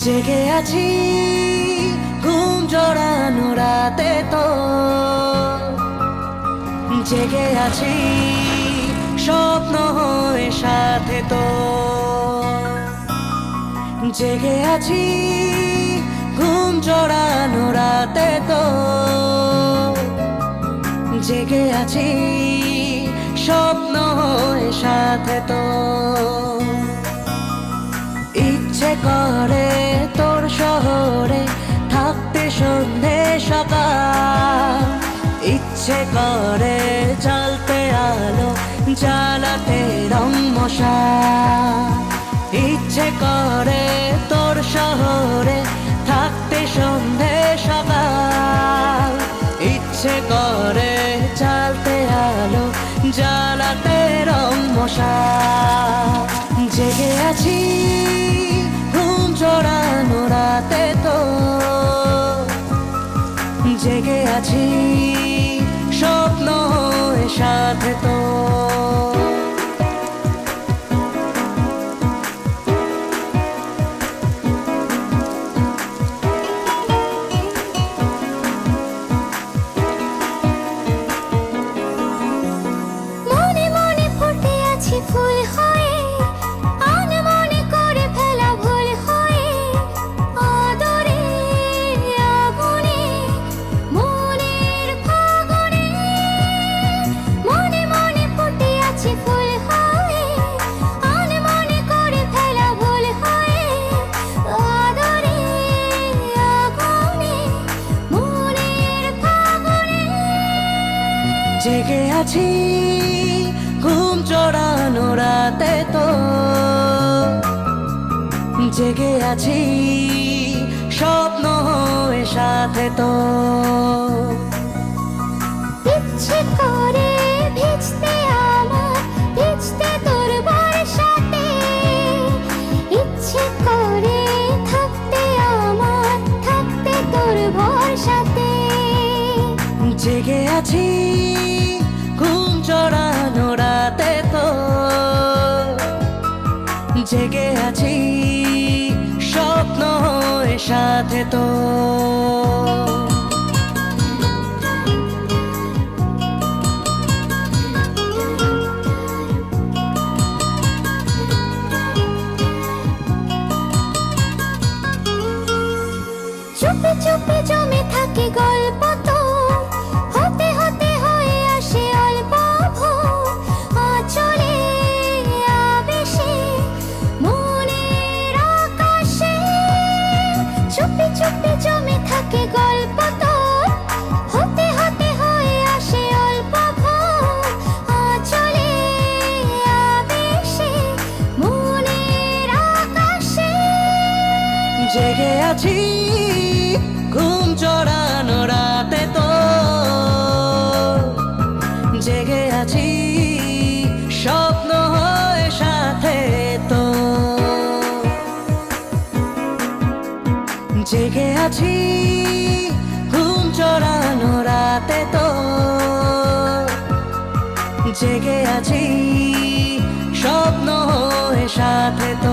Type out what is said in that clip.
জেগে আছি ঘুম জড়ানো রাতে তো, জেগে আছি স্বপ্ন হয়ে সাথে তো, জেগে আছি ঘুম জড়ানো রাতে তো, জেগে আছি স্বপ্ন হয়ে সাথে তো। ইচ্ছে করে তোর শহরে থাকতে সন্ধে সকাল, ইচ্ছে করে জ্বালতে আলো জ্বালাতে রং মশাল, ইচ্ছে করে তোর শহরে থাকতে সন্ধে সকাল, ইচ্ছে করে জ্বালতে আলো জ্বালাতে রং মশাল। জেগে আছি ঘুম জড়ানো রাতে তো, জেগে আছি স্বপ্ন হয়ে সাথে তো। মনে মনে ফুটে আছি ফুল হয়ে, আনমনে করে ফেলা ভুল হয়ে, আদরে আগুনে মনের ফাগুনে। মনে মনে ফুটে আছি ফুল হয়ে, আনমনে করে ফেলা ভুল হয়ে, আদরে আগুনে মনের ফাগুনে। জেগে আছি ঘুম জড়ানো রাতে তো, জেগে আছি স্বপ্ন হয়ে সাথে তো। ইচ্ছে করে ভিজতে আমার, ভিজতে তোর বর্ষাতে, ইচ্ছে করে থাকতে আমার, থাকতে তোর ভরসাতে। জেগে আছি ঘুম জড়ানো রাতে তো, জেগে আছি স্বপ্ন হয়ে সাথে তো। চুপে চুপে জমে থাকে গল্প তো, হতে হতে হয়ে আসে অল্প ভোর। আঁচলে আবেশে মনের আকাশে, চুপে চুপে জমে থাকে গল্প তো, হতে হতে হয়ে আসে অল্প ভোর। আঁচলে আবেশে মনের আকাশে। জেগে আছি ঘুম জড়ানো রাতে তো, জেগে আছি স্বপ্ন হয়ে সাথে তো, জেগে আছি ঘুম জড়ানো রাতে তো, জেগে আছি স্বপ্ন হয়ে সাথে তো।